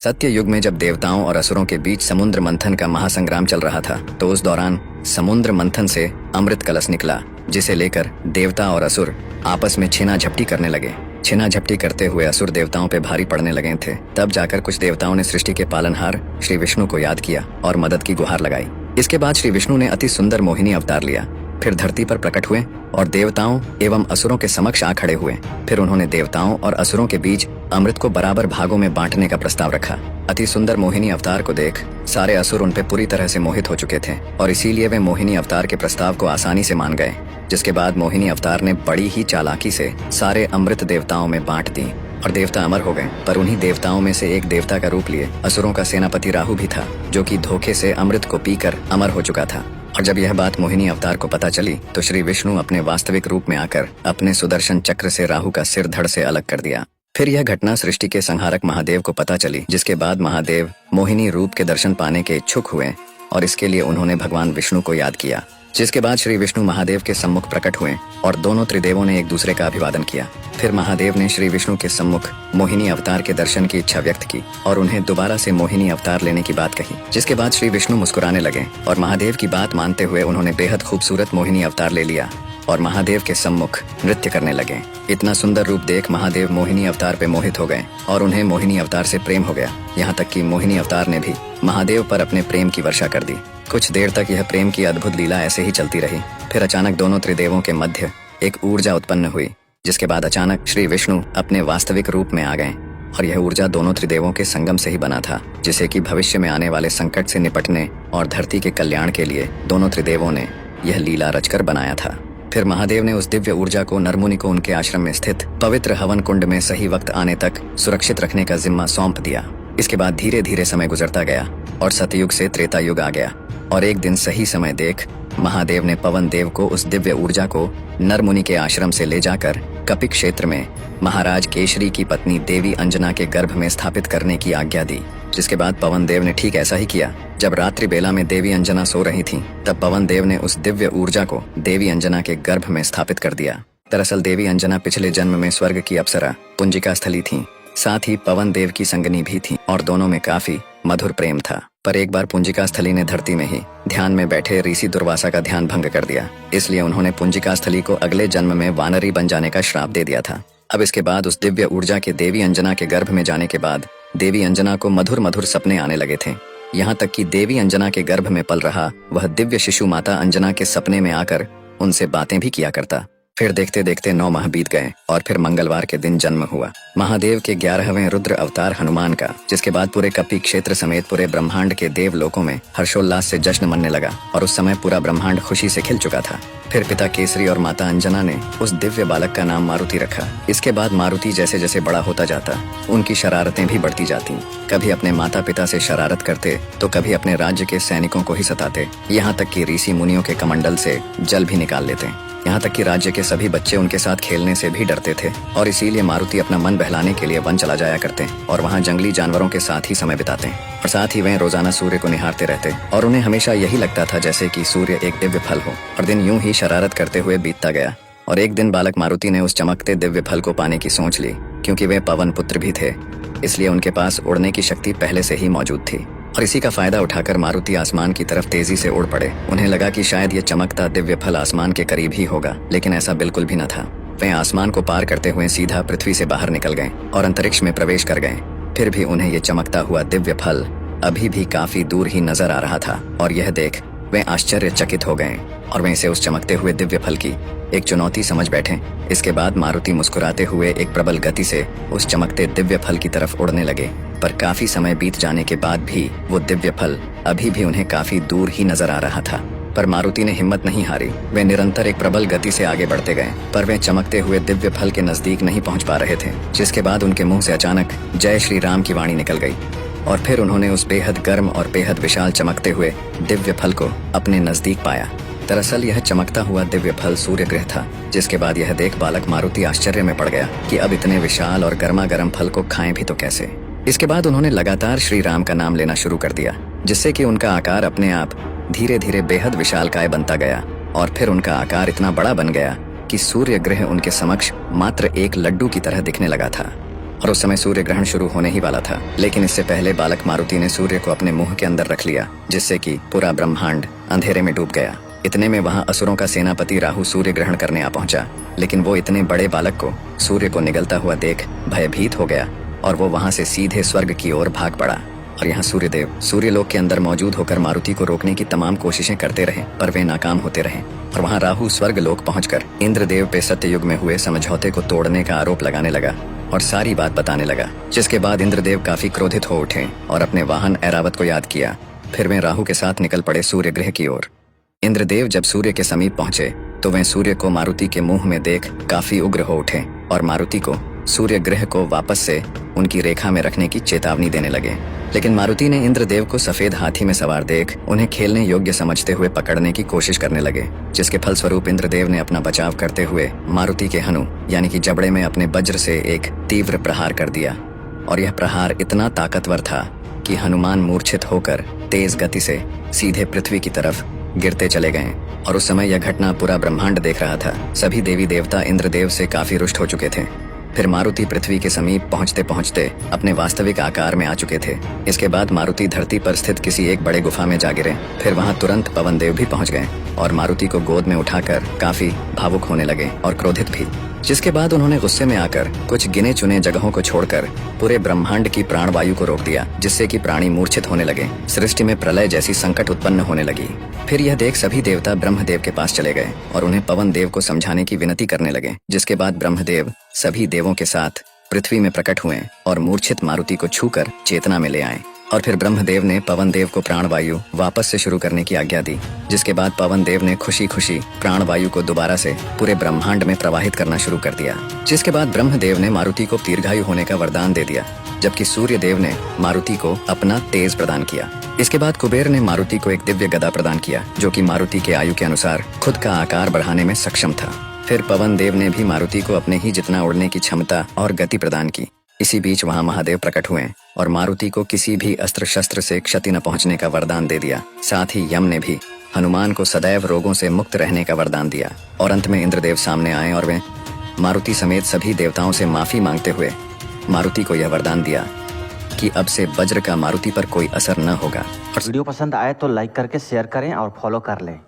सत्य युग में जब देवताओं और असुरों के बीच समुद्र मंथन का महासंग्राम चल रहा था तो उस दौरान समुद्र मंथन से अमृत कलश निकला, जिसे लेकर देवता और असुर आपस में छीना झपटी करने लगे। छीना झपटी करते हुए असुर देवताओं पे भारी पड़ने लगे थे। तब जाकर कुछ देवताओं ने सृष्टि के पालनहार श्री विष्णु को याद किया और मदद की गुहार लगाई। इसके बाद श्री विष्णु ने अति सुंदर मोहिनी अवतार लिया, फिर धरती पर प्रकट हुए और देवताओं एवं असुरों के समक्ष आ खड़े हुए। फिर उन्होंने देवताओं और असुरों के बीच अमृत को बराबर भागों में बांटने का प्रस्ताव रखा। अति सुंदर मोहिनी अवतार को देख सारे असुर उन पे पूरी तरह से मोहित हो चुके थे और इसीलिए वे मोहिनी अवतार के प्रस्ताव को आसानी से मान गए। जिसके बाद मोहिनी अवतार ने बड़ी ही चालाकी से सारे अमृत देवताओं में बांट दी और देवता अमर हो गए। पर उन्हीं देवताओं में से एक देवता का रूप लिए असुरों का सेनापति राहु भी था, जो कि धोखे से अमृत को पीकर अमर हो चुका था। और जब यह बात मोहिनी अवतार को पता चली तो श्री विष्णु अपने वास्तविक रूप में आकर अपने सुदर्शन चक्र से राहु का सिर धड़ से अलग कर दिया। फिर यह घटना सृष्टि के संहारक महादेव को पता चली, जिसके बाद महादेव मोहिनी रूप के दर्शन पाने के इच्छुक हुए और इसके लिए उन्होंने भगवान विष्णु को याद किया। जिसके बाद श्री विष्णु महादेव के सम्मुख प्रकट हुए और दोनों त्रिदेवों ने एक दूसरे का अभिवादन किया। फिर महादेव ने श्री विष्णु के सम्मुख मोहिनी अवतार के दर्शन की इच्छा व्यक्त की और उन्हें दोबारा से मोहिनी अवतार लेने की बात कही। जिसके बाद श्री विष्णु मुस्कुराने लगे और महादेव की बात मानते हुए उन्होंने बेहद खूबसूरत मोहिनी अवतार ले लिया और महादेव के सम्मुख नृत्य करने लगे। इतना सुंदर रूप देख महादेव मोहिनी अवतार पे मोहित हो गए और उन्हें मोहिनी अवतार से प्रेम हो गया। यहाँ तक कि मोहिनी अवतार ने भी महादेव पर अपने प्रेम की वर्षा कर दी। कुछ देर तक यह प्रेम की अद्भुत लीला ऐसे ही चलती रही। फिर अचानक दोनों त्रिदेवों के मध्य एक ऊर्जा उत्पन्न हुई, जिसके बाद अचानक श्री विष्णु अपने वास्तविक रूप में आ गए और यह ऊर्जा दोनों त्रिदेवों के संगम से ही बना था, जिसे कि भविष्य में आने वाले संकट से निपटने और धरती के कल्याण के लिए दोनों त्रिदेवों ने यह लीला रचकर बनाया था। फिर महादेव ने उस दिव्य ऊर्जा को नरमुनि को उनके आश्रम में स्थित पवित्र हवन कुंड में सही वक्त आने तक सुरक्षित रखने का जिम्मा सौंप दिया। इसके बाद धीरे धीरे समय गुजरता गया और सतयुग से त्रेता युग आ गया और एक दिन सही समय देख महादेव ने पवन देव को उस दिव्य ऊर्जा को नरमुनि के आश्रम से ले जाकर कपिक क्षेत्र में महाराज केशरी की पत्नी देवी अंजना के गर्भ में स्थापित करने की आज्ञा दी। जिसके बाद पवन देव ने ठीक ऐसा ही किया। जब रात्रि बेला में देवी अंजना सो रही थीं, तब पवन देव ने उस दिव्य ऊर्जा को देवी अंजना के गर्भ में स्थापित कर दिया। दरअसल देवी अंजना पिछले जन्म में स्वर्ग की अप्सरा पुंजिका स्थली थीं, साथ ही पवन देव की संगनी भी थी और दोनों में काफी मधुर प्रेम था। पर एक बार पुंजिका स्थली ने धरती में ही ध्यान में बैठे ऋषि दुर्वासा का ध्यान भंग कर दिया, इसलिए उन्होंने पुंजिका स्थली को अगले जन्म में वानरी बन जाने का श्राप दे दिया था। अब इसके बाद उस दिव्य ऊर्जा के देवी अंजना के गर्भ में जाने के बाद देवी अंजना को मधुर मधुर सपने आने लगे थे। यहाँ तक कि देवी अंजना के गर्भ में पल रहा वह दिव्य शिशु माता अंजना के सपने में आकर उनसे बातें भी किया करता। फिर देखते देखते 9 माह बीत गए और फिर मंगलवार के दिन जन्म हुआ महादेव के 11वें रुद्र अवतार हनुमान का। जिसके बाद पूरे कपी क्षेत्र समेत पूरे ब्रह्मांड के देव लोकों में हर्षोल्लास से जश्न मनने लगा और उस समय पूरा ब्रह्मांड खुशी से खिल चुका था। फिर पिता केसरी और माता अंजना ने उस दिव्य बालक का नाम मारुति रखा। इसके बाद मारुति जैसे जैसे बड़ा होता जाता उनकी शरारतें भी बढ़ती जाती। कभी अपने माता पिता से शरारत करते तो कभी अपने राज्य के सैनिकों को ही सताते। यहाँ तक कि ऋषि मुनियों के कमंडल से जल भी निकाल लेते। यहाँ तक कि राज्य के सभी बच्चे उनके साथ खेलने से भी डरते थे और इसीलिए मारुति अपना मन बहलाने के लिए वन चला जाया करते और वहाँ जंगली जानवरों के साथ ही समय बिताते और साथ ही वह रोजाना सूर्य को निहारते रहते और उन्हें हमेशा यही लगता था जैसे कि सूर्य एक दिव्य फल हो। और दिन यूं ही शरारत करते हुए बीतता गया और एक दिन बालक मारुति ने उस चमकते दिव्य फल को पाने की सोच ली। क्योंकि वे पवन पुत्र भी थे, इसलिए उनके पास उड़ने की शक्ति पहले से ही मौजूद थी और इसी का फायदा उठाकर मारुति आसमान की तरफ तेजी से उड़ पड़े। उन्हें लगा कि शायद ये चमकता दिव्य फल आसमान के करीब ही होगा, लेकिन ऐसा बिल्कुल भी न था। वे आसमान को पार करते हुए सीधा पृथ्वी से बाहर निकल गए और अंतरिक्ष में प्रवेश कर गए। फिर भी उन्हें ये चमकता हुआ दिव्य फल अभी भी काफी दूर ही नजर आ रहा था और यह देख वे आश्चर्यचकित हो गए और वे इसे उस चमकते हुए दिव्य फल की एक चुनौती समझ बैठे। इसके बाद मारुति मुस्कुराते हुए एक प्रबल गति से उस चमकते दिव्य फल की तरफ उड़ने लगे। पर काफी समय बीत जाने के बाद भी वो दिव्य फल अभी भी उन्हें काफी दूर ही नजर आ रहा था। पर मारुति ने हिम्मत नहीं हारी। वे निरंतर एक प्रबल गति से आगे बढ़ते गए, पर वे चमकते हुए दिव्य फल के नजदीक नहीं पहुंच पा रहे थे। जिसके बाद उनके मुंह से अचानक जय श्री राम की वाणी निकल गई और फिर उन्होंने उस बेहद गर्म और बेहद विशाल चमकते हुए दिव्य फल को अपने नजदीक पाया। दरअसल यह चमकता हुआ दिव्य फल सूर्य ग्रह था। जिसके बाद यह देख बालक मारुति आश्चर्य में पड़ गया कि अब इतने विशाल और गर्मा गर्म फल को खाएं भी तो कैसे। इसके बाद उन्होंने लगातार श्री राम का नाम लेना शुरू कर दिया, जिससे कि उनका आकार अपने आप धीरे धीरे बेहद विशालकाय बनता गया और फिर उनका आकार इतना बड़ा बन गया कि सूर्य ग्रह उनके समक्ष मात्र एक लड्डू की तरह दिखने लगा था। और उस समय सूर्य ग्रहण शुरू होने ही वाला था। लेकिन इससे पहले बालक मारुति ने सूर्य को अपने मुंह के अंदर रख लिया, जिससे कि पूरा ब्रह्मांड अंधेरे में डूब गया। इतने में वहां असुरों का सेनापति राहु सूर्य ग्रहण करने आ पहुंचा, लेकिन वो इतने बड़े बालक को सूर्य को निगलता हुआ देख भयभीत हो गया और वो वहां से सीधे स्वर्ग की ओर भाग पड़ा। और यहाँ सूर्यदेव सूर्यलोक के अंदर मौजूद होकर मारुति को रोकने की तमाम कोशिशें करते रहे, पर वे नाकाम होते रहे। और वहाँ राहु स्वर्गलोक पहुंचकर इंद्रदेव पे सत्ययुग में हुए समझौते को तोड़ने का आरोप लगाने लगा और सारी बात बताने लगा। जिसके बाद इंद्रदेव काफी क्रोधित हो उठे और अपने वाहन ऐरावत को याद किया। फिर वे राहु के साथ निकल पड़े सूर्य गृह की ओर। इंद्रदेव जब सूर्य के समीप पहुंचे तो वे सूर्य को मारुति के मुंह में देख काफी उग्र हो उठे और मारुति को सूर्य ग्रह को वापस से उनकी रेखा में रखने की चेतावनी देने लगे। लेकिन मारुति ने इंद्रदेव को सफेद हाथी में सवार देख उन्हें खेलने योग्य समझते हुए पकड़ने की कोशिश करने लगे, जिसके फलस्वरूप इंद्रदेव ने अपना बचाव करते हुए मारुति के हनु यानी कि जबड़े में अपने वज्र से एक तीव्र प्रहार कर दिया। और यह प्रहार इतना ताकतवर था कि हनुमान मूर्छित होकर तेज गति से सीधे पृथ्वी की तरफ गिरते चले गए। और उस समय यह घटना पूरा ब्रह्मांड देख रहा था। सभी देवी देवता इंद्रदेव से काफी रुष्ट हो चुके थे। फिर मारुति पृथ्वी के समीप पहुंचते पहुंचते अपने वास्तविक आकार में आ चुके थे। इसके बाद मारुति धरती पर स्थित किसी एक बड़े गुफा में जा गिरे। फिर वहां तुरंत पवन देव भी पहुंच गए और मारुति को गोद में उठाकर काफी भावुक होने लगे और क्रोधित भी। जिसके बाद उन्होंने गुस्से में आकर कुछ गिने चुने जगहों को छोड़कर पूरे ब्रह्मांड की प्राणवायु को रोक दिया, जिससे कि प्राणी मूर्छित होने लगे। सृष्टि में प्रलय जैसी संकट उत्पन्न होने लगी। फिर यह देख सभी देवता ब्रह्मदेव के पास चले गए और उन्हें पवन देव को समझाने की विनती करने लगे। जिसके बाद ब्रह्मदेव सभी देवों के साथ पृथ्वी में प्रकट हुए और मूर्छित मारुति को छूकर चेतना में ले आए। और फिर ब्रह्मदेव ने पवन देव को प्राणवायु वापस से शुरू करने की आज्ञा दी। जिसके बाद पवन देव ने खुशी खुशी प्राणवायु को दोबारा से पूरे ब्रह्मांड में प्रवाहित करना शुरू कर दिया। जिसके बाद ब्रह्मदेव ने मारुति को दीर्घायु होने का वरदान दे दिया, जबकि सूर्य देव ने मारुति को अपना तेज प्रदान किया। इसके बाद कुबेर ने मारुति को एक दिव्य गदा प्रदान किया, जो कि मारुति के आयु के अनुसार खुद का आकार बढ़ाने में सक्षम था। फिर पवन देव ने भी मारुति को अपने ही जितना उड़ने की क्षमता और गति प्रदान की। इसी बीच वहां महादेव प्रकट हुए और मारुति को किसी भी अस्त्र शस्त्र से क्षति न पहुंचने का वरदान दे दिया। साथ ही यम ने भी हनुमान को सदैव रोगों से मुक्त रहने का वरदान दिया। और अंत में इंद्रदेव सामने आए और वे मारुति समेत सभी देवताओं से माफी मांगते हुए मारुति को यह वरदान दिया कि अब से वज्र का मारुति पर कोई असर न होगा। वीडियो पसंद आए तो लाइक करके शेयर करें और फॉलो कर लें।